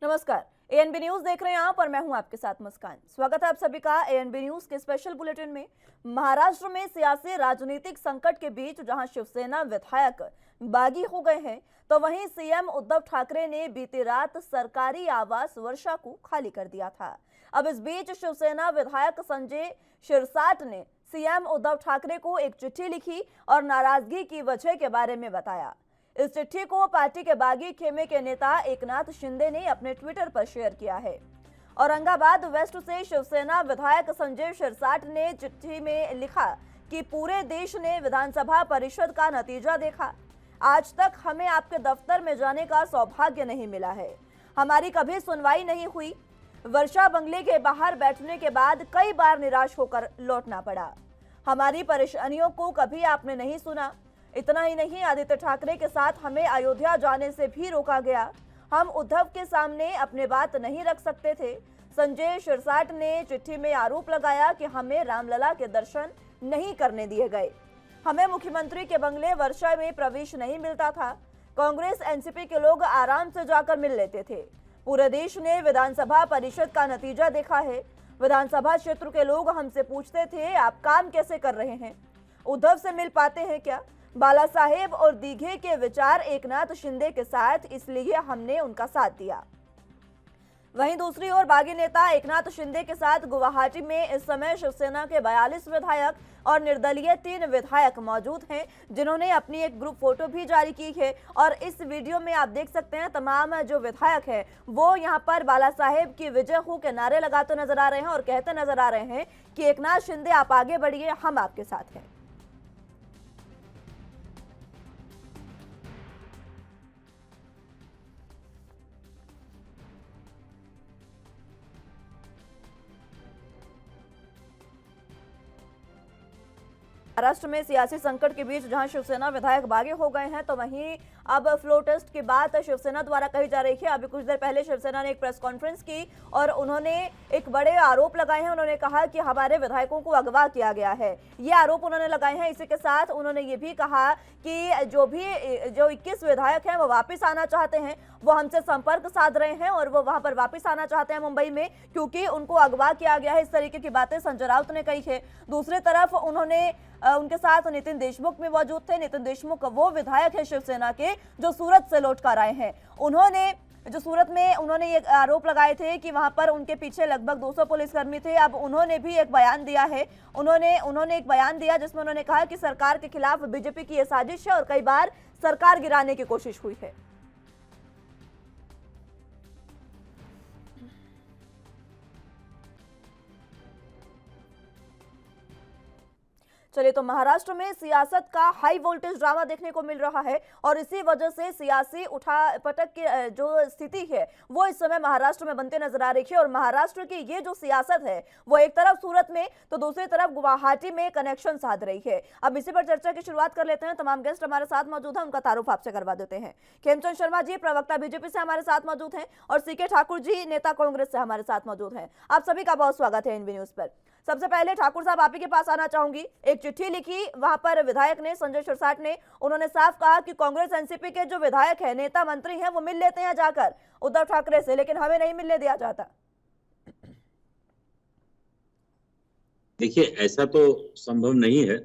नमस्कार। ANB news देख रहे हैं आप और मैं हूं आपके साथ मुस्कान। स्वागत है आप सभी का एएनबी न्यूज के स्पेशल बुलेटिन में। महाराष्ट्र में सियासी राजनीतिक संकट के बीच जहां शिवसेना विधायक बागी हो गए हैं, तो वहीं सीएम उद्धव ठाकरे ने बीती रात सरकारी आवास वर्षा को खाली कर दिया था। अब इस बीच शिवसेना विधायक संजय शिरसाट ने सीएम उद्धव ठाकरे को एक चिट्ठी लिखी और नाराजगी की वजह के बारे में बताया। इस चिट्ठी को पार्टी के बागी खेमे के नेता एकनाथ शिंदे ने अपने ट्विटर पर शेयर किया है। औरंगाबाद वेस्ट से शिवसेना विधायक संजय शिरसाट ने चिट्ठी में लिखा कि पूरे देश ने विधानसभा परिषद का नतीजा देखा। आज तक हमें आपके दफ्तर में जाने का सौभाग्य नहीं मिला है। हमारी कभी सुनवाई नहीं हुई। वर्षा बंगले के बाहर बैठने के बाद कई बार निराश होकर लौटना पड़ा। हमारी परेशानियों को कभी आपने नहीं सुना। इतना ही नहीं, आदित्य ठाकरे के साथ हमें अयोध्या जाने से भी रोका गया। हम उद्धव के सामने अपने बात नहीं रख सकते थे। संजय शिरसाट ने चिट्ठी में आरोप लगाया कि हमें रामलला के दर्शन नहीं करने दिए गए। हमें मुख्यमंत्री के बंगले वर्षा में प्रवेश नहीं मिलता था। कांग्रेस एनसीपी के लोग आराम से जाकर मिल लेते थे। पूरे देश ने विधानसभा परिषद का नतीजा देखा है। विधानसभा क्षेत्र के लोग हमसे पूछते थे, आप काम कैसे कर रहे हैं? उद्धव से मिल पाते हैं क्या? बाला साहेब और दीघे के विचार एकनाथ शिंदे के साथ, इसलिए हमने उनका साथ दिया। वहीं दूसरी ओर बागी नेता एकनाथ शिंदे के साथ गुवाहाटी में इस समय शिवसेना के 42 विधायक और निर्दलीय 3 विधायक मौजूद हैं, जिन्होंने अपनी एक ग्रुप फोटो भी जारी की है। और इस वीडियो में आप देख सकते हैं तमाम जो विधायक हैं वो यहां पर बाला साहेब की विजय हो के नारे लगाते नजर आ रहे हैं और कहते नजर आ रहे हैं कि एकनाथ शिंदे आप आगे बढ़िए, हम आपके साथ हैं। महाराष्ट्र में सियासी संकट के बीच जहां शिवसेना विधायक बागी हो गए हैं, तो वहीं अब फ्लो टेस्ट की बात शिवसेना द्वारा कही जा रही है। अभी कुछ देर पहले शिवसेना ने एक प्रेस कॉन्फ्रेंस की और उन्होंने एक बड़े आरोप लगाए हैं। उन्होंने कहा कि हमारे विधायकों को अगवा किया गया है, ये आरोप उन्होंने लगाए हैं। इसी के साथ उन्होंने ये भी कहा कि जो 21 विधायक हैं वो वापस आना चाहते हैं, वो हमसे संपर्क साध रहे हैं और वो वहां पर वापस आना चाहते हैं मुंबई में, क्योंकि उनको अगवा किया गया है। इस तरीके की बातें संजय राउत ने कही है। दूसरी तरफ उनके साथ नितिन देशमुख भी मौजूद थे। नितिन देशमुख वो विधायक है शिवसेना के जो सूरत से लौट कर आए हैं। सूरत में उन्होंने ये आरोप लगाए थे कि वहां पर उनके पीछे लगभग 200 पुलिसकर्मी थे। अब उन्होंने भी एक बयान दिया है। उन्होंने एक बयान दिया जिसमें उन्होंने कहा कि सरकार के खिलाफ बीजेपी की यह साजिश है और कई बार सरकार गिराने की कोशिश हुई है। चलिए, तो महाराष्ट्र में सियासत का हाई वोल्टेज ड्रामा देखने को मिल रहा है और इसी वजह से सियासी उठापटक की जो स्थिति है वो इस समय महाराष्ट्र में बनते नजर आ रही है। और महाराष्ट्र की ये जो सियासत है वो एक तरफ सूरत में तो दूसरी तरफ गुवाहाटी में कनेक्शन साध रही है। अब इसी पर चर्चा की शुरुआत कर लेते हैं। तमाम गेस्ट हमारे साथ मौजूद हैं, उनका तारुफ आपसे करवा देते हैं। खेमचंद शर्मा जी प्रवक्ता बीजेपी से हमारे साथ मौजूद हैं और सीके ठाकुर जी नेता कांग्रेस से हमारे साथ मौजूद हैं। आप सभी का बहुत स्वागत है एएनबी न्यूज पर। सबसे पहले ठाकुर साहब, आप ही के पास आना चाहूंगी। एक चिट्ठी लिखी वहां पर विधायक ने, संजय शिरसाट ने, उन्होंने साफ कहा कि कांग्रेस एनसीपी के जो विधायक हैं, नेता मंत्री हैं, वो मिल लेते हैं जाकर उद्धव ठाकरे से, लेकिन हमें नहीं मिलने दिया जाता। देखिए, ऐसा तो संभव नहीं है।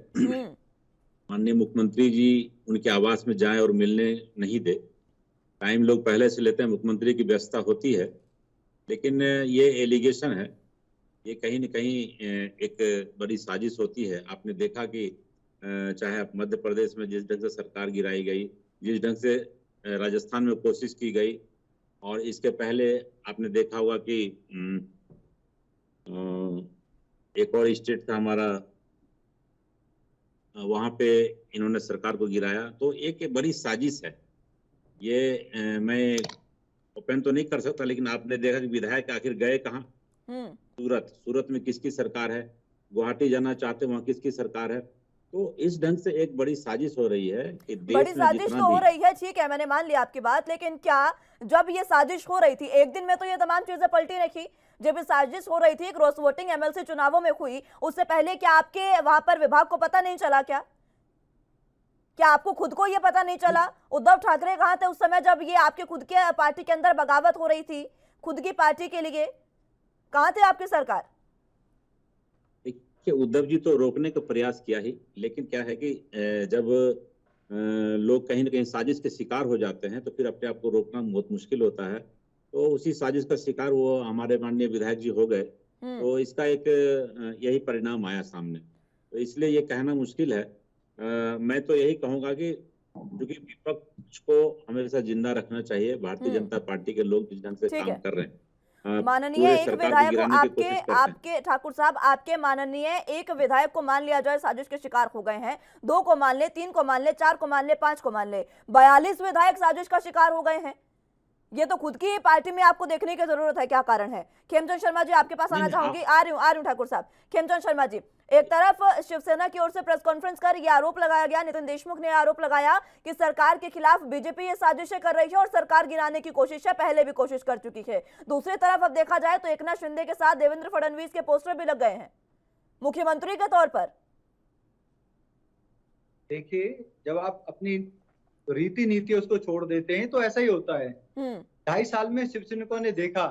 माननीय मुख्यमंत्री जी उनके आवास में जाएं और मिलने नहीं दे। टाइम लोग पहले से लेते हैं, मुख्यमंत्री की व्यवस्था होती है, लेकिन ये एलिगेशन है, ये कहीं न कहीं एक बड़ी साजिश होती है। आपने देखा कि चाहे आप मध्य प्रदेश में जिस ढंग से सरकार गिराई गई, जिस ढंग से राजस्थान में कोशिश की गई, और इसके पहले आपने देखा होगा कि एक और स्टेट था हमारा, वहां पे इन्होंने सरकार को गिराया। तो एक बड़ी साजिश है ये। मैं ओपन तो नहीं कर सकता, लेकिन आपने देखा कि विधायक आखिर गए कहाँ? सूरत में किसकी सरकार है? गुवाहाटी जाना चाहते वहां किसकी सरकार है? तो इस ढंग से एक बड़ी साजिश हो रही है कि बड़ी साजिश तो हो रही है, ठीक है, मैंने मान लिया आपकी बात, लेकिन क्या जब ये साजिश हो रही थी एक दिन में तो ये तमाम चीजें पलटी नहीं? जब ये साजिश हो रही थी, क्रॉस वोटिंग एमएलसी चुनावों में हुई, उससे पहले क्या आपके वहां पर विभाग को पता नहीं चला? क्या आपको खुद को ये पता नहीं चला? उद्धव ठाकरे कहाँ थे उस समय जब ये आपके खुद के पार्टी के अंदर बगावत हो रही थी? खुद की पार्टी के लिए? कहां थे आपकी सरकार? देखिए, उद्धव जी तो रोकने का प्रयास किया ही, लेकिन क्या है कि जब लोग कहीं न कहीं साजिश के शिकार हो जाते हैं, तो फिर अपने आप को रोकना बहुत मुश्किल होता है। तो उसी साजिश का शिकार वो हमारे माननीय विधायक जी हो गए, तो इसका एक यही परिणाम आया सामने। तो इसलिए ये कहना मुश्किल है। मैं तो यही कहूँगा कि क्योंकि विपक्ष को हमेशा जिंदा रखना चाहिए, भारतीय जनता पार्टी के लोग जिस ढंग से ठीक काम है। कर रहे हैं, माननीय पूरे एक सरकार को विधायक को गिराने की आपके कोशिश करते हैं। आपके ठाकुर साहब, आपके माननीय एक विधायक को मान लिया जाए साजिश के शिकार हो गए हैं, 2 को मान ले, 3 को मान ले, 4 को मान ले, 5 को मान ले, 42 विधायक साजिश का शिकार हो गए हैं। ये तो खुद की पार्टी में आपको देखने की जरूरत है, क्या कारण है। खेमचंद शर्मा जी, आपके पास आना चाहूंगी। आ रही हूँ ठाकुर साहब। खेमचंद शर्मा जी, एक तरफ शिवसेना की ओर से प्रेस कॉन्फ्रेंस कर ये आरोप लगाया गया, नितिन देशमुख ने आरोप लगाया कि सरकार के खिलाफ बीजेपी ये साजिशें कर रही है और सरकार गिराने की कोशिश है, पहले भी कोशिश कर चुकी है। दूसरी तरफ अब देखा जाए तो एकनाथ शिंदे के साथ देवेंद्र फडणवीस के पोस्टर भी लग गए हैं मुख्यमंत्री के तौर पर। देखिए, जब आप अपनी रीति नीति उसको छोड़ देते हैं तो ऐसा ही होता है। 2.5 साल में शिवसैनिकों ने देखा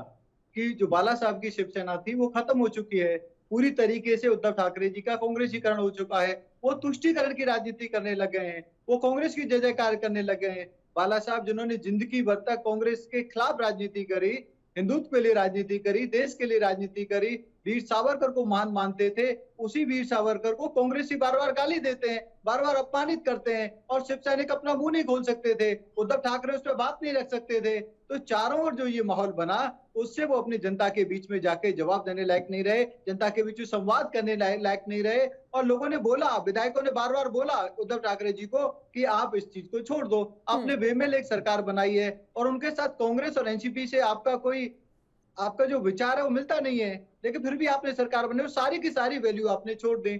कि जो बाला साहब की शिवसेना थी वो खत्म हो चुकी है। पूरी तरीके से उद्धव ठाकरे जी का कांग्रेसीकरण हो चुका है। वो तुष्टीकरण की राजनीति करने लग गए हैं। वो कांग्रेस की जय जयकार करने लग गए हैं। बाला साहब जिन्होंने जिंदगी भर तक कांग्रेस के खिलाफ राजनीति करी, हिंदुत्व के लिए राजनीति करी, देश के लिए राजनीति करी, वीर सावरकर को महान मानते थे, उसी वीर सावरकर को कांग्रेसी बार बार गाली देते हैं, बार बार अपमानित करते हैं और शिव सैनिक अपना मुंह नहीं खोल सकते थे, उद्धव ठाकरे उस पर बात नहीं रख सकते थे। तो चारों ओर जो ये माहौल बना, उससे वो अपनी जनता के बीच में जाके जवाब देने लायक नहीं रहे, जनता के बीच में संवाद करने लायक नहीं रहे। और लोगों ने बोला, विधायकों ने बार बार बोला उद्धव ठाकरे जी को कि आप इस चीज को छोड़ दो, आपने बेमेल एक सरकार बनाई है और उनके साथ कांग्रेस और एनसीपी से आपका जो विचार है वो मिलता नहीं है, लेकिन फिर भी आपने सरकार बनाई, सारी की सारी वैल्यू आपने छोड़ दी।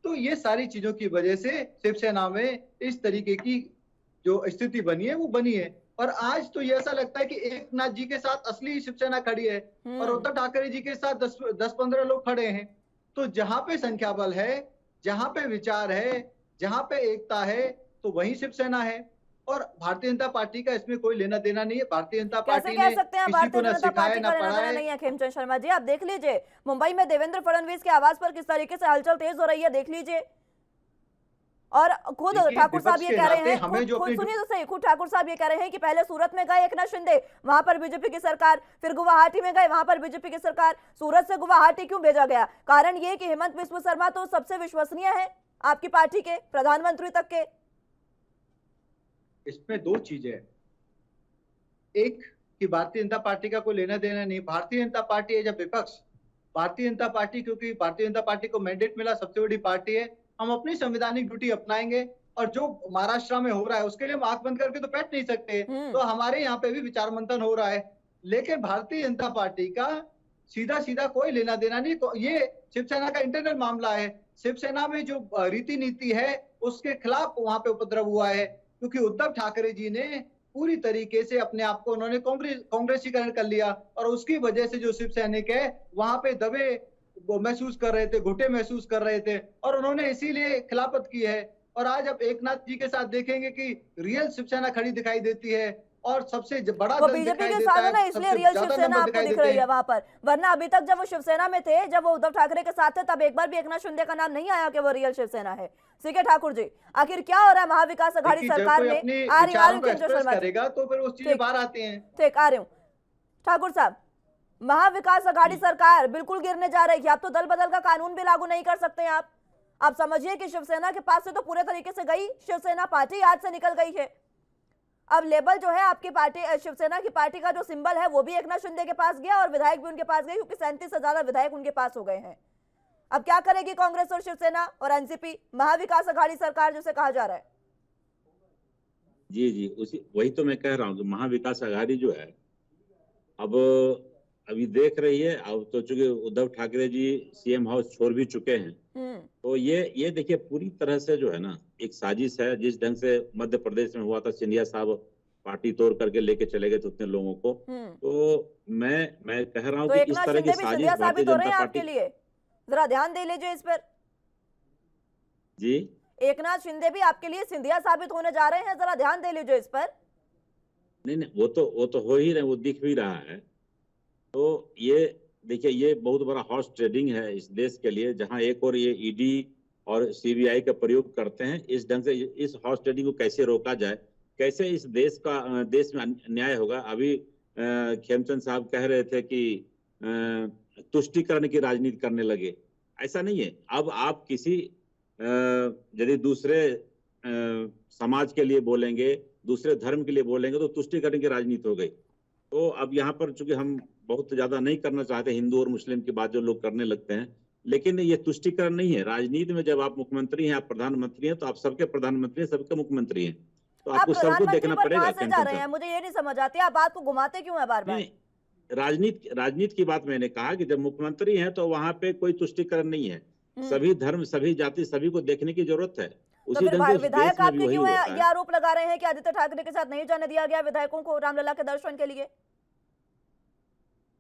तो ये सारी चीजों की वजह से शिवसेना में इस तरीके की जो स्थिति बनी है वो बनी है। और आज तो ये ऐसा लगता है कि एकनाथ जी के साथ असली शिवसेना खड़ी है और उद्धव ठाकरे जी के साथ 10-15 लोग खड़े हैं। तो जहां पे संख्या बल है, जहां पे विचार है, जहां पे एकता है, तो वही शिवसेना है। और भारतीय जनता पार्टी का इसमें कोई लेना देना नहीं है। भारतीय जनता पार्टी कैसे कह सकते हैं किसी को भारतीय ना जनता सिखाया पार्टी ना का लेना पढ़ाया देना है। नहीं है? खेमचंद शर्मा जी, आप देख लीजिए मुंबई में देवेंद्र फडणवीस के आवास पर किस तरीके से हलचल तेज हो रही है, देख लीजिए। और खुद ठाकुर साहब ये कह रहे हैं, खुद सुनिए तो सही, खुद ठाकुर साहब ये कह रहे हैं कि पहले सूरत में गए एकनाथ शिंदे, वहां पर बीजेपी की सरकार, फिर गुवाहाटी में गए, वहां पर बीजेपी की सरकार। सूरत से गुवाहाटी क्यों भेजा गया? कारण ये कि हेमंत बिस्व शर्मा तो सबसे विश्वसनीय है आपकी पार्टी के, प्रधानमंत्री तक के। इसमें दो चीजें हैं, एक कि भारतीय जनता पार्टी का कोई लेना देना नहीं। भारतीय जनता पार्टी है जब विपक्ष, भारतीय जनता पार्टी क्योंकि भारतीय जनता पार्टी को मैंडेट मिला, सबसे बड़ी पार्टी है, हम अपनी संवैधानिक ड्यूटी अपनाएंगे। और जो महाराष्ट्र में हो रहा है उसके लिए हम आंख बंद करके तो बैठ नहीं सकते। तो हमारे यहाँ पे भी विचार मंथन हो रहा है, लेकिन भारतीय जनता पार्टी का सीधा सीधा कोई लेना देना नहीं। ये शिवसेना का इंटरनल मामला है। शिवसेना में जो रीति नीति है उसके खिलाफ वहां पे उपद्रव हुआ है, क्योंकि उद्धव ठाकरे जी ने पूरी तरीके से अपने आप को उन्होंने कांग्रेसीकरण कर लिया और उसकी वजह से जो शिव सैनिक है वहां पे दबे महसूस कर रहे थे, घुटे महसूस कर रहे थे और उन्होंने इसीलिए खिलाफत की है। और आज आप एकनाथ जी के साथ देखेंगे कि रियल शिवसेना खड़ी दिखाई देती है और सबसे बड़ा वो दल बीजेपी दिखाई के देता साथ है है, ना, इसलिए सबसे रियल ज्यादा शिवसेना नंबर आपको दिखाई दिख देते रही है हैं। वहां पर। वरना अभी तक जब वो शिवसेना में थे, जब वो उद्धव ठाकरे के साथ थे, तब एक बार भी एकनाथ शिंदे का नाम नहीं आया कि वो रियल शिवसेना है। ठीक है ठाकुर जी, आखिर क्या हो रहा है महाविकास अघाड़ी देखिए, जब सरकार कोई में? अपने आ रही विचारों हूँ को खेमचंद एक्सप्रेस शर्मा जी, करेगा तो फिर उस चीजें ठीक बाहर आती हैं। ठीक, आ रही हूँ। ठाकुर साहब, महाविकास अघाड़ी सरकार बिल्कुल गिरने जा रही है। अब तो दल बदल का कानून भी लागू नहीं कर सकते हैं आप समझिए कि शिवसेना के पास से तो पूरे तरीके से गई शिवसेना पार्टी, आज से निकल गई है। अब लेबल जो है आपकी पार्टी, शिवसेना की पार्टी का जो सिंबल है वो भी एकनाथ शिंदे के पास गया और विधायक भी उनके पास गए, क्योंकि 37 से ज्यादा विधायक उनके पास हो गए हैं। अब क्या करेगी कांग्रेस और शिवसेना और एनसीपी, महाविकास अघाड़ी सरकार जिसे कहा जा रहा है? जी जी, वही तो मैं कह रहा हूँ कि महाविकास अघाड़ी जो है अब अभी देख रही है। अब तो चूंकि उद्धव ठाकरे जी सीएम हाउस छोड़ भी चुके हैं, तो ये देखिए पूरी तरह से जो है ना एक साजिश है। जिस ढंग से मध्य प्रदेश में हुआ था, सिंधिया साहब पार्टी तोड़ करके लेके चले गए थे उतने लोगों को, तो मैं कह रहा हूँ तो कि इस एकनाथ तरह की शिंदे भी साजिश सिंधिया भारतीय साबित हो रहे जनता हैं पार्टी। आपके लिए, जरा ध्यान दे लीजिए इस पर। जी, एकनाथ शिंदे भी आपके लिए सिंधिया साबित होने जा रहे हैं, जरा ध्यान दे लीजिए इस पर। नहीं वो तो हो ही रहे, वो दिख भी रहा है। तो ये देखिए, ये बहुत बड़ा हॉर्स ट्रेडिंग है इस देश के लिए, जहां एक और ये ईडी और सीबीआई का प्रयोग करते हैं। इस ढंग से इस हॉर्स ट्रेडिंग को कैसे रोका जाए, कैसे इस देश में न्याय होगा। अभी खेमचंद साहब कह रहे थे कि तुष्टीकरण की राजनीति करने लगे। ऐसा नहीं है। अब आप किसी यदि दूसरे समाज के लिए बोलेंगे, दूसरे धर्म के लिए बोलेंगे, तो तुष्टीकरण की राजनीति हो गई। तो अब यहाँ पर चूंकि हम बहुत ज्यादा नहीं करना चाहते हिंदू और मुस्लिम की बात जो लोग करने लगते हैं, लेकिन ये तुष्टीकरण नहीं है। राजनीति में जब आप मुख्यमंत्री हैं, आप प्रधानमंत्री हैं, तो आप सबके प्रधानमंत्री हैं, सबके मुख्यमंत्री हैं, तो आप आपको सबको प्रधानमंत्री देखना पर पड़ेगा। कहां से जा रहे हैं, मुझे ये नहीं समझ आती, आप बात को घुमाते क्यों है बार बार? नहीं, राजनीति की बात मैंने कहा कि जब मुख्यमंत्री हैं तो वहां पे कोई तुष्टीकरण नहीं है। सभी धर्म, सभी जाति, सभी को देखने की जरूरत है। तो उसी फिर ढंग से उस विधायक देश में भी आपके वही क्यों होता ये है। आरोप लगा रहे हैं कि आदित्य ठाकरे के साथ नहीं जाने दिया गया विधायकों को रामलला के दर्शन के लिए?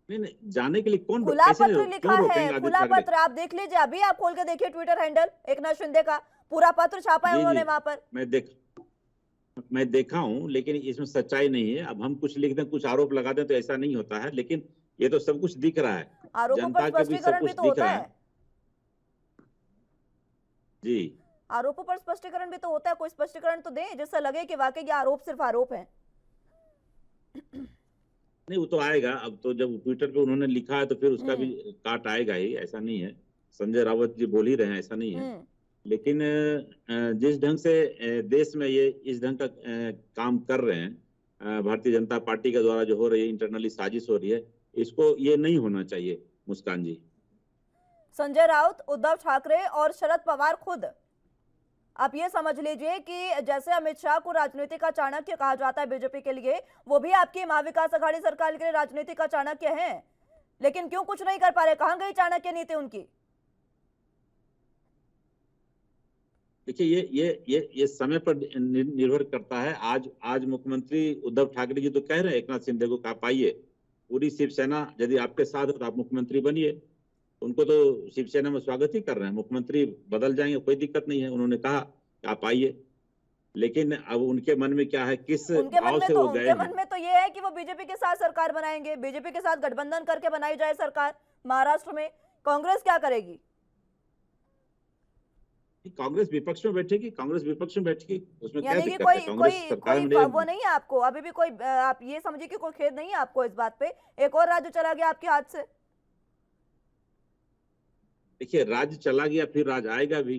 नहीं, जाने के लिए कौन खुला कैसे पत्र लिखा रोकेंगे है, आदित्य खुला ठाकरे? पत्र आप देख लीजिए, अभी आप खोल के देखिए ट्विटर हैंडल एकनाथ शिंदे का, पूरा पत्र छापा है जी, उन्होंने जी, वहां पर। मैं देखा हूं, लेकिन इसमें सच्चाई नहीं है। अब हम कुछ लिख दें, कुछ आरोप लगा दें, तो ऐसा नहीं होता है। लेकिन ये तो सब कुछ दिख रहा है, आरोपों पर जनता के भी सब स्पष्टीकरण भी कुछ तो दिख होता रहा है। है। जी, आरोपों पर स्पष्टीकरण भी तो होता है, कोई स्पष्टीकरण तो दें जिससे लगे कि वाकई ये आरोप सिर्फ आरोप है। नहीं, वो तो आएगा। अब तो जब ट्विटर पे उन्होंने लिखा है तो फिर उसका भी काट आएगा ही, ऐसा नहीं है। संजय रावत जी बोल ही रहे हैं, ऐसा नहीं है। लेकिन जिस ढंग से देश में ये इस ढंग का काम कर रहे हैं, भारतीय जनता पार्टी के द्वारा जो हो रही है, इंटरनली साजिश हो रही है, इसको ये नहीं होना चाहिए। मुस्कान जी, संजय राउत, उद्धव ठाकरे और शरद पवार खुद, आप ये समझ लीजिए कि जैसे अमित शाह को राजनीति का चाणक्य कहा जाता है बीजेपी के लिए, वो भी आपकी महाविकास अघाड़ी सरकार के लिए राजनीति का चाणक्य हैं। लेकिन क्यों कुछ नहीं कर पा रहे, कहां गई चाणक्य नीति उनकी? देखिए, ये समय पर निर्भर करता है। आज मुख्यमंत्री उद्धव ठाकरे जी तो कह रहे हैं एकनाथ शिंदे को, आप आइए, पूरी शिवसेना यदि आपके साथ है तो आप मुख्यमंत्री बनिए। उनको तो शिवसेना में स्वागत ही कर रहे हैं। मुख्यमंत्री बदल जाएंगे, कोई दिक्कत नहीं है। उन्होंने कहा कि आप आइए, लेकिन अब उनके मन में क्या है, किस भाव से वो गए हैं। उनके मन में तो ये है कि वो बीजेपी के साथ सरकार बनाएंगे, बीजेपी के साथ गठबंधन करके बनाई जाए सरकार महाराष्ट्र में। कांग्रेस क्या करेगी? कांग्रेस विपक्ष में बैठेगी, कांग्रेस विपक्ष में बैठेगी, उसमें क्या यानी कि दिक्कत है? कांग्रेस सरकार में वो नहीं है आपको अभी भी कोई, आप ये समझिए कि कोई खेद नहीं है आपको इस बात पे, एक और राज्य चला गया आपके हाथ से। देखिए, राज्य चला गया, फिर राज्य आएगा भी।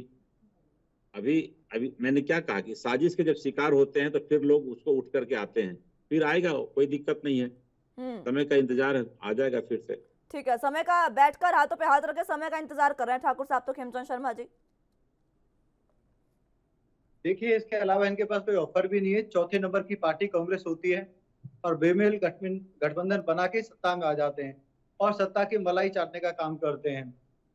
अभी मैंने क्या कहा कि साजिश के जब शिकार होते हैं तो फिर लोग उसको उठ करके आते हैं, फिर आएगा, कोई दिक्कत नहीं है। समय का इंतजार है, आ जाएगा फिर से। ठीक है, समय का बैठकर हाथों पे हाथ रखे समय का इंतजार कर रहे हैं ठाकुर साहब तो खेमचंद शर्मा जी। देखिए, इसके अलावा इनके पास कोई ऑफर भी नहीं है। चौथे नंबर की पार्टी कांग्रेस होती है और बेमेल गठबंधन बना के सत्ता में आ जाते हैं और सत्ता की मलाई चाटने का काम करते हैं।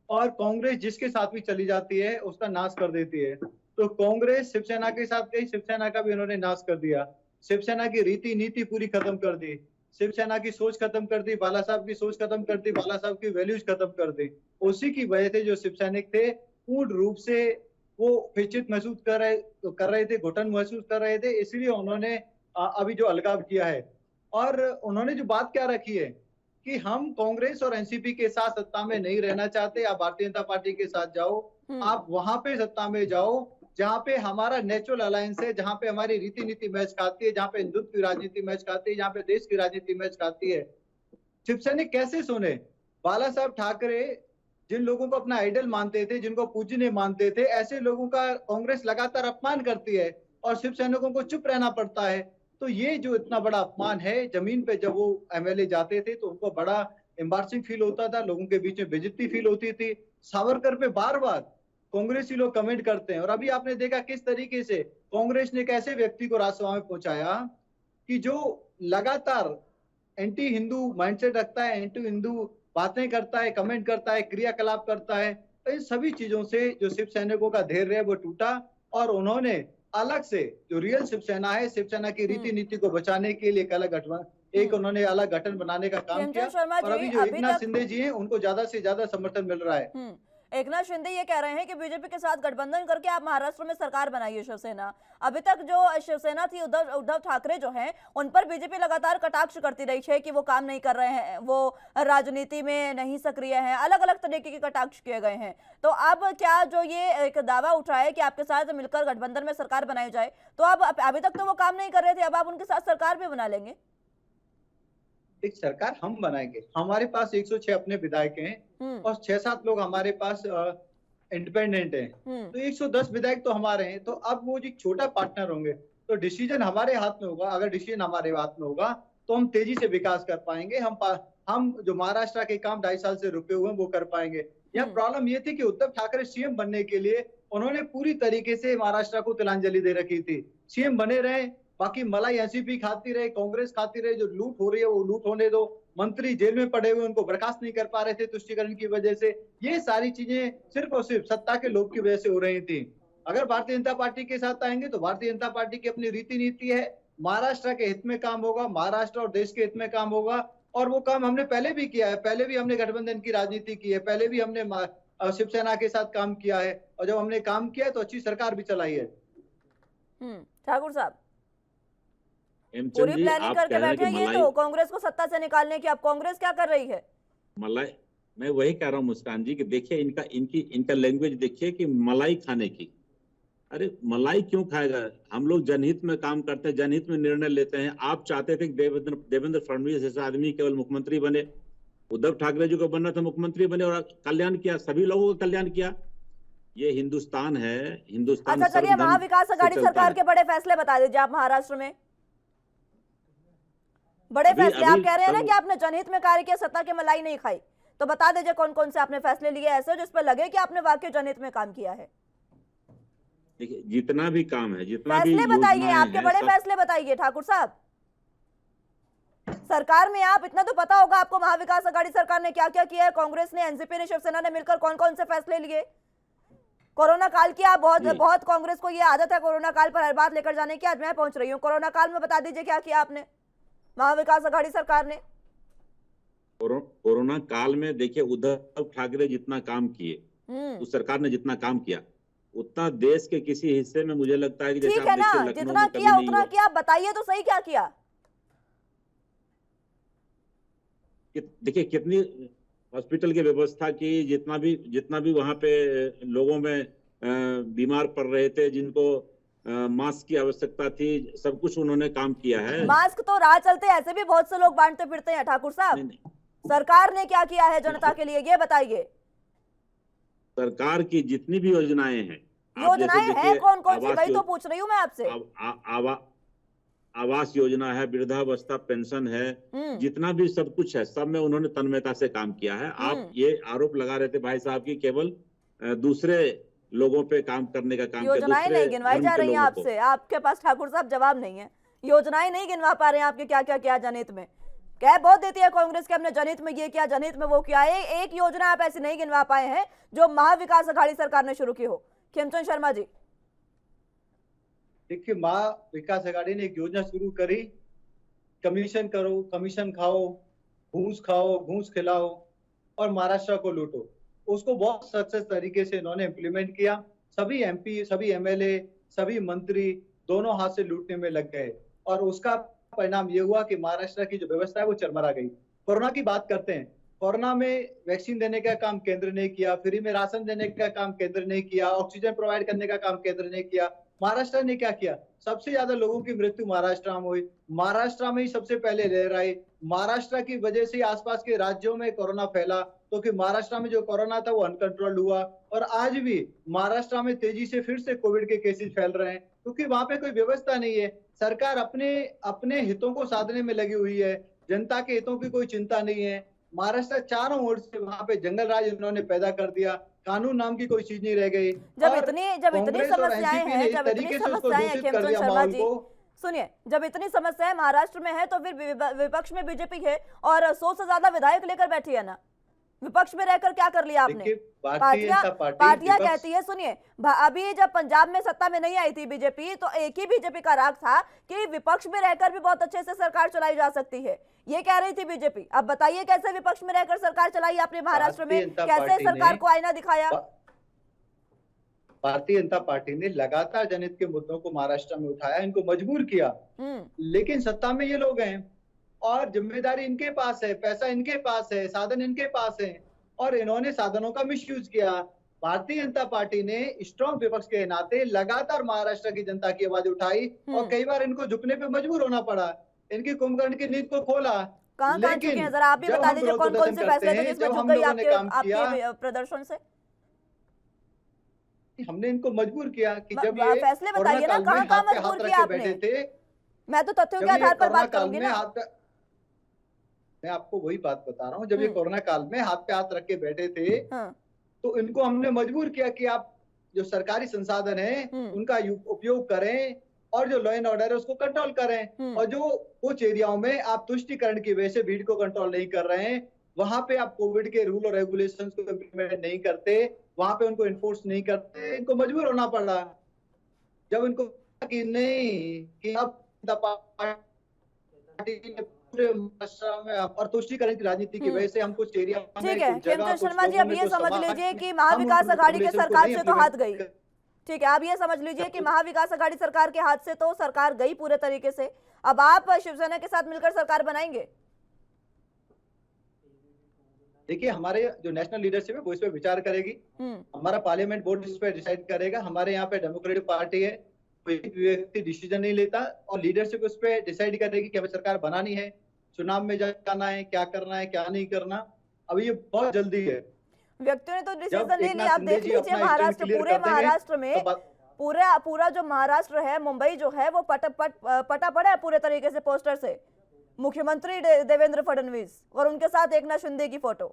और कांग्रेस जिसके साथ भी चली जाती है उसका नाश कर देती है। तो कांग्रेस शिवसेना के साथ गई, शिवसेना का भी उन्होंने नाश कर दिया। शिवसेना की रीति नीति पूरी खत्म कर दी, शिवसेना की सोच खत्म कर दी, बाला साहब की सोच खत्म कर दी, बाला साहब की वैल्यूज खत्म कर दी। उसी की वजह से जो शिव सैनिक थे पूर्ण रूप से वो फिचित महसूस कर रहे थे, घुटन महसूस कर रहे थे। इसलिए उन्होंने अभी जो अलगाव किया है, और उन्होंने जो बात क्या रखी है कि हम कांग्रेस और एनसीपी के साथ सत्ता में नहीं रहना चाहते, आप भारतीय जनता पार्टी के साथ जाओ, आप वहां पे सत्ता में जाओ जहां पे हमारा नेचुरल अलायंस है, जहां पे हमारी रीति नीति मैच खाती है, जहां पे हिंदुत्व की राजनीति मैच खाती है, जहां पे देश की राजनीति मैच खाती है। शिवसैनिक कैसे सुने? बाला साहब ठाकरे जिन लोगों को अपना आइडल मानते थे, जिनको पूजनीय मानते थे, ऐसे लोगों का कांग्रेस लगातार अपमान करती है और शिव सैनिकों को चुप रहना पड़ता है। तो ये जो इतना बड़ा अपमान है, जमीन पे जब वो एमएलए जाते थे तो उनको बड़ा एम्बारसिंग फील होता था, लोगों के बीच में बेइज्जती फील होती थी। सावरकर पे बार बार कांग्रेसी लोग कमेंट करते हैं, और अभी आपने देखा किस तरीके से कांग्रेस ने एक ऐसे व्यक्ति को राज्यसभा में पहुंचाया कि जो लगातार एंटी हिंदू माइंडसेट रखता है, एंटी हिंदू बातें करता है, कमेंट करता है, क्रियाकलाप करता है। तो इन सभी चीजों से जो शिव सैनिकों का धैर्य है वो टूटा, और उन्होंने अलग से जो रियल शिवसेना है, शिवसेना की रीति नीति को बचाने के लिए एक उन्होंने अलग गठन बनाने का काम किया। और अभी जो एकनाथ शिंदे जी हैं उनको ज्यादा से ज्यादा समर्थन मिल रहा है। एकनाथ शिंदे ये कह रहे हैं कि बीजेपी के साथ गठबंधन करके आप महाराष्ट्र में सरकार बनाइए शिवसेना। अभी तक जो शिवसेना थी, उद्धव ठाकरे जो हैं, उन पर बीजेपी लगातार कटाक्ष करती रही है कि वो काम नहीं कर रहे हैं, वो राजनीति में नहीं सक्रिय हैं, अलग अलग तरीके के कटाक्ष किए गए हैं। तो अब क्या जो ये एक दावा उठा है कि आपके साथ मिलकर गठबंधन में सरकार बनाई जाए, तो अब अभी तक तो वो काम नहीं कर रहे थे, अब आप उनके साथ सरकार भी बना लेंगे? एक सरकार हम बनाएंगे। हमारे पास 106 अपने विधायक हैं और 6-7 लोग हमारे पास इंडिपेंडेंट हैं। तो 110 विधायक तो हमारे हैं। तो अब वो जो छोटा पार्टनर होंगे तो डिसीजन हमारे हाथ में होगा। अगर डिसीजन हमारे हाथ में होगा तो हम तेजी से विकास कर पाएंगे। हम जो महाराष्ट्र के काम 2.5 साल से रुके हुए हैं वो कर पाएंगे। यहाँ प्रॉब्लम ये थी कि उद्धव ठाकरे सीएम बनने के लिए उन्होंने पूरी तरीके से महाराष्ट्र को तिलांजलि दे रखी थी। सीएम बने रहे, बाकी मलाई एनसीपी खाती रहे, कांग्रेस खाती रहे। जो लूट हो रही है वो लूट होने दो। मंत्री जेल में पड़े हुए, उनको बर्खास्त नहीं कर पा रहे थे तुष्टीकरण की वजह से। ये सारी चीजें सिर्फ और सिर्फ सत्ता के लोभ की वजह से हो रही थी। अगर भारतीय जनता पार्टी के साथ आएंगे तो भारतीय जनता पार्टी की अपनी रीति नीति है। महाराष्ट्र के हित में काम होगा, महाराष्ट्र और देश के हित में काम होगा। और वो काम हमने पहले भी किया है। पहले भी हमने गठबंधन की राजनीति की है, पहले भी हमने शिवसेना के साथ काम किया है। और जब हमने काम किया है तो अच्छी सरकार भी चलाई है। ठाकुर साहब, हेमचंद पूरी जी, प्लानिंग आप करके कह रहे हैं बैठे कि हैं ये तो कांग्रेस को सत्ता से निकालने की। अब कांग्रेस क्या कर रही है? मैं वही कह रहा हूँ मुस्कान जी कि देखिए इनका लैंग्वेज देखिए कि मलाई खाने की। अरे मलाई क्यों खाएगा? हम लोग जनहित में काम करते हैं, जनहित में निर्णय लेते हैं। आप चाहते थे कि देवेंद्र फडणवीस जैसा आदमी केवल मुख्यमंत्री बने, उद्धव ठाकरे जी को बनना था मुख्यमंत्री बने और कल्याण किया, सभी लोगों का कल्याण किया। ये हिंदुस्तान है, हिंदुस्तान। अच्छा चलिए, महाविकास आघाड़ी सरकार के बड़े फैसले बता दीजिए आप महाराष्ट्र में। बड़े फैसले आप कह रहे हैं ना कि आपने जनहित में कार्य किया, सत्ता की मलाई नहीं खाई, तो बता दीजिए कौन कौन से आपने फैसले लिए ऐसे जिस पर लगे कि आपने वाकई जनहित में काम किया है। देखिए जितना भी काम है, जितना भी फैसले बताइए, आपके बड़े फैसले बताइए ठाकुर साहब। सरकार में आप, इतना तो पता होगा आपको महाविकास आघाड़ी सरकार ने क्या क्या किया है, कांग्रेस ने, एनसीपी ने, शिवसेना ने मिलकर कौन कौन से फैसले लिए। कोरोना काल की आप बहुत कांग्रेस को ये आदत है कोरोना काल पर हर बात लेकर जाने की। आज मैं पहुंच रही हूँ, कोरोना काल में बता दीजिए क्या किया आपने महाविकास आघाड़ी सरकार ने। कोरोना काल में देखिए उद्धव ठाकरे जितना काम किए, उस सरकार ने जितना काम किया, उतना देश के किसी हिस्से में मुझे लगता है कि जैसे ठीक है ना, जितना किया उतना किया, बताइए तो सही क्या किया। देखिए कितनी हॉस्पिटल की व्यवस्था की, जितना भी वहां पे लोगों में बीमार पड़ रहे थे, जिनको मास्क की आवश्यकता थी, सब कुछ उन्होंने काम किया है। मास्क तो राह चलते ऐसे भी बहुत से लोग बांटते फिरते हैं ठाकुर साहब। सरकार ने क्या किया है जनता के लिए, ये बताइए। सरकार की जितनी भी योजनाएं हैं, हैं कौन कौन सी, वही तो पूछ रही हूँ मैं आपसे। आवास योजना है, वृद्धावस्था पेंशन है, जितना भी सब कुछ है, सब में उन्होंने तन्मयता से काम किया है। आप ये आरोप लगा रहे थे भाई साहब की केवल दूसरे लोगों पे काम करने का काम, योजनाएं नहीं गिनवाई जा रही हैं आपसे, आपके पास ठाकुर साहब जवाब नहीं है। योजनाएं नहीं गिनवा पा रहे हैं आपके क्या क्या किया जनहित में। कह बहुत देती है कांग्रेस के हमने जनहित में ये किया, जनहित में वो किया है। एक योजना आप ऐसी नहीं गिनवा पाए हैं जो महाविकास आघाड़ी सरकार ने शुरू की हो। खेमचंद शर्मा जी, देखिए महाविकास आघाड़ी ने एक योजना शुरू करी, कमीशन करो, कमीशन खाओ, घूस खिलाओ और महाराष्ट्र को लूटो। उसको बहुत सक्सेस तरीके से इन्होंने इम्प्लीमेंट किया। सभी एमपी, सभी एमएलए, सभी मंत्री दोनों हाथ से लूटने में लग गए और उसका परिणाम ये हुआ कि महाराष्ट्र की जो व्यवस्था है वो चरमरा गई। कोरोना की बात करते हैं, कोरोना में वैक्सीन देने का काम केंद्र ने किया, फ्री में राशन देने का काम केंद्र ने किया, ऑक्सीजन प्रोवाइड करने का काम केंद्र ने किया। महाराष्ट्र ने क्या किया? सबसे ज्यादा लोगों की मृत्यु महाराष्ट्र में हुई, महाराष्ट्र में ही सबसे पहले लहर आई। महाराष्ट्र की वजह से आसपास के राज्यों में कोरोना फैला, तो कि महाराष्ट्र में जो कोरोना था वो अनकंट्रोल्ड हुआ और आज भी महाराष्ट्र में तेजी से फिर से कोविड के केसेस फैल रहे हैं, क्योंकि वहां पे कोई व्यवस्था नहीं है। सरकार अपने हितों को साधने में लगी हुई है, जनता के हितों की कोई चिंता नहीं है। महाराष्ट्र चारों ओर से वहां पे जंगल राज इन्होंने पैदा कर दिया, कानून नाम की कोई चीज नहीं रह गई। जब इतनी समस्याएं हैं, खेमचंद शर्मा जी सुनिए, जब इतनी समस्याएं महाराष्ट्र में है तो फिर विपक्ष में बीजेपी है और 100 से ज्यादा विधायक लेकर बैठी है ना। विपक्ष में रहकर क्या कर लिया आपने? देखिए, भारतीय जनता पार्टी पार्टियां विपक्ष कहती है, सुनिए, अभी जब पंजाब में सत्ता में नहीं आई थी बीजेपी, तो एक ही बीजेपी का राग था कि विपक्ष में रहकर भी बहुत अच्छे से सरकार चलाई जा सकती है, ये कह रही थी बीजेपी। अब बताइए कैसे विपक्ष में रहकर सरकार चलाई आपने महाराष्ट्र में, कैसे सरकार को आईना दिखाया? भारतीय जनता पार्टी ने लगातार जनहित के मुद्दों को महाराष्ट्र में उठाया, इनको मजबूर किया, लेकिन सत्ता में ये लोग हैं और जिम्मेदारी इनके पास है, पैसा इनके पास है, साधन इनके पास है और इन्होंने साधनों का मिसयूज किया। भारतीय जनता पार्टी ने स्ट्रॉन्ग विपक्ष के नाते लगातार महाराष्ट्र की जनता की आवाज उठाई और कई बार इनको झुकने पे मजबूर होना पड़ा, इनकी कुंभकर्ण की नींद को खोला। कहां चुके हैं जरा आप भी बता दीजिए, कौन कौन से फैसले थे जिसमें झुक गई आपके प्रदर्शन से? हमने इनको मजबूर किया कि जब ये फैसले बताइए ना, कहां मजबूर किया आपने? मैं तो तथ्यों के आधार पर बात करूंगी ना। मैं आपको वही बात बता रहा हूँ, जब ये कोरोना काल में हाथ पे हाथ रख के बैठे थे, तो इनको हमने मजबूर किया कि आप जो सरकारी संसाधन है उनका उपयोग करें और जो लॉ एंड ऑर्डर है उसको कंट्रोल करें। और जो कुछ एरियाओं में आप तुष्टिकरण की वजह से भीड़ को कंट्रोल नहीं कर रहे हैं, वहां पे आप कोविड के रूल और रेगुलेशंस को इम्प्लीमेंट नहीं करते, वहां पे उनको इन्फोर्स नहीं करते, इनको मजबूर होना पड़ा। जब इनको कि नहीं कि अब पार्टी ने पूरे महाराष्ट्र में और तुष्टिकरण की राजनीति की वजह से हम कुछ एरिया में, ठीक है खेमचंद शर्मा जी, अब ये समझ लीजिए कि महाविकास अघाड़ी के सरकार से तो हाथ गई। ठीक है, आप ये समझ लीजिए कि महाविकास अघाड़ी सरकार के हाथ से तो सरकार गई पूरे तरीके से। अब आप शिवसेना के साथ मिलकर सरकार बनाएंगे? देखिए, हमारे जो नेशनल लीडरशिप है वो इस पे विचार करेगी, हमारा पार्लियामेंट बोर्ड इस पे डिसाइड करेगा। हमारे यहाँ पे डेमोक्रेटिक पार्टी है, कोई व्यक्ति डिसीजन नहीं लेता और लीडरशिप उस पे डिसाइड करेगी कि हमें सरकार बनानी है, चुनाव में जाना है, क्या करना है क्या नहीं करना। अभी ये बहुत जल्दी है, व्यक्तियों ने तो डिसीजन ले लिया। आप देख लीजिए महाराष्ट्र, पूरे महाराष्ट्र में पूरा जो महाराष्ट्र है, मुंबई जो है वो पटा पड़ा है पूरे तरीके से पोस्टर से, मुख्यमंत्री देवेंद्र फडणवीस और उनके साथ एकनाथ शिंदे की फोटो।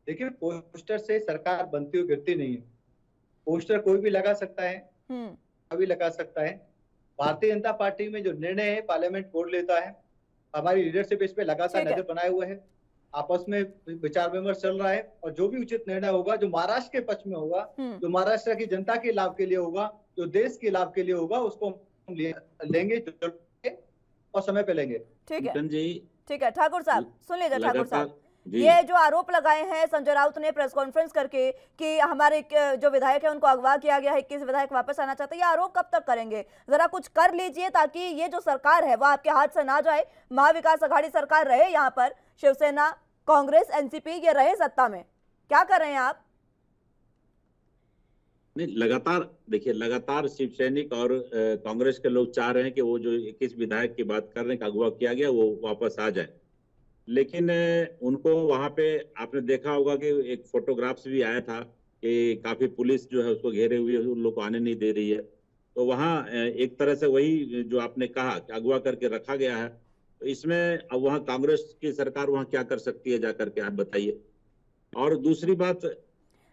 देखिए, पोस्टर से सरकार बनती हुई गिरती नहीं है, पोस्टर कोई भी लगा सकता है, कभी लगा सकता है। भारतीय जनता पार्टी में जो निर्णय है पार्लियामेंट बोर्ड लेता है, हमारी लीडरशिप इस पे लगातार नजर बनाए हुए है, आपस में विचार विमर्श चल रहा है और जो भी उचित निर्णय होगा, जो महाराष्ट्र के पक्ष में होगा, जो महाराष्ट्र की जनता के लाभ के लिए होगा, जो देश के लाभ के लिए होगा, उसको हम लेंगे और समय पे लेंगे। ठीक है, ठीक है ठाकुर साहब, सुन लीजिए ठाकुर साहब, ये जो आरोप लगाए हैं संजय राउत ने प्रेस कॉन्फ्रेंस करके कि हमारे जो विधायक है उनको अगवा किया गया है, 21 विधायक वापस आना चाहते हैं, ये आरोप कब तक करेंगे? जरा कुछ कर लीजिए ताकि ये जो सरकार है वो आपके हाथ से ना जाए, महाविकास अघाड़ी सरकार रहे, यहाँ पर शिवसेना, कांग्रेस, एनसीपी ये रहे सत्ता में। क्या कर रहे हैं आप? नहीं, लगातार देखिए, लगातार शिव सैनिक और कांग्रेस के लोग चाह रहे हैं कि वो जो 21 विधायक की बात कर रहे हैं कि अगवा किया गया वो वापस आ जाए, लेकिन उनको वहां पे आपने देखा होगा कि एक फोटोग्राफ्स भी आया था कि काफी पुलिस जो है उसको घेरे हुए उन लोग को आने नहीं दे रही है। तो वहाँ एक तरह से वही जो आपने कहा कि अगवा करके रखा गया है, तो इसमें अब वहाँ कांग्रेस की सरकार वहाँ क्या कर सकती है जाकर के, आप बताइए। और दूसरी बात,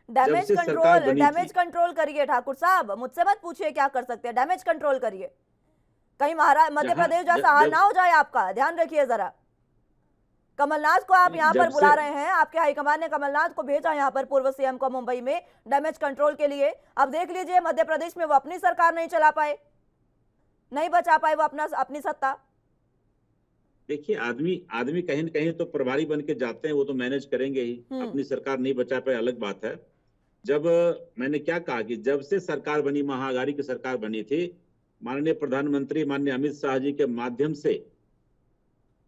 डैमेज कंट्रोल करिए ठाकुर साहब, मुझसे मत पूछिए क्या कर सकते हैं, डैमेज कंट्रोल करिए, कहीं मध्य प्रदेश जैसा हाल ना हो जाए आपका, ध्यान रखिए जरा। कमलनाथ को आप यहाँ पर बुला रहे हैं, आपके हाईकमान ने कमलनाथ को भेजा यहाँ पर, पूर्व सीएम को मुंबई में डैमेज कंट्रोल के लिए। अब देख लीजिए मध्य प्रदेश में वो अपनी सरकार नहीं चला पाए, नहीं बचा पाए वो अपनी सत्ता। देखिए, आदमी कहीं न कहीं तो प्रभारी बन के जाते हैं, वो तो मैनेज करेंगे ही, अपनी सरकार नहीं बचा पाए अलग बात है। जब मैंने क्या कहा कि जब से सरकार बनी, महाअघाड़ी की सरकार बनी थी, माननीय प्रधानमंत्री माननीय अमित शाह जी के माध्यम से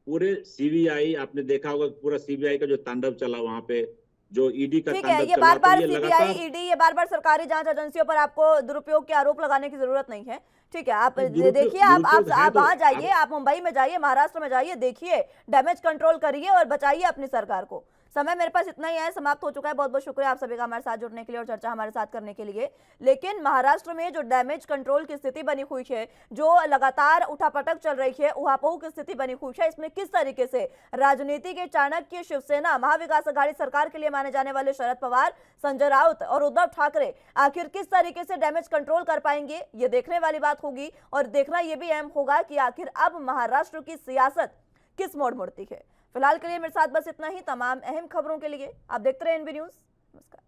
पूरे सीबीआई, आपने देखा होगा पूरा सीबीआई का जो तांडव चला वहां पे, जो ईडी का तांडव चला, ये बार-बार सीबीआई, ईडी, ये बार-बार सरकारी जांच एजेंसियों पर आपको दुरुपयोग के आरोप लगाने की जरूरत नहीं है। ठीक है, आप देखिए, आप वहां जाइए, आप मुंबई में जाइए, महाराष्ट्र में जाइए, देखिए, डैमेज कंट्रोल करिए और बचाइए अपनी सरकार को। समय मेरे पास इतना ही है, समाप्त हो चुका है। बहुत बहुत शुक्रिया आप सभी का हमारे साथ जुड़ने के लिए और चर्चा हमारे साथ करने के लिए। लेकिन महाराष्ट्र में जो डैमेज कंट्रोल की स्थिति बनी हुई है, जो लगातार उठापटक चल रही है, उहापोह की स्थिति बनी हुई है, इसमें किस तरीके से राजनीति के चाणक्य शिवसेना, महाविकास अघाड़ी सरकार के लिए माने जाने वाले शरद पवार, संजय राउत और उद्धव ठाकरे आखिर किस तरीके से डैमेज कंट्रोल कर पाएंगे, ये देखने वाली बात होगी। और देखना यह भी अहम होगा कि आखिर अब महाराष्ट्र की सियासत किस मोड़ मुड़ती है। फिलहाल के लिए मेरे साथ बस इतना ही। तमाम अहम खबरों के लिए आप देखते रहे एनबी न्यूज। नमस्कार।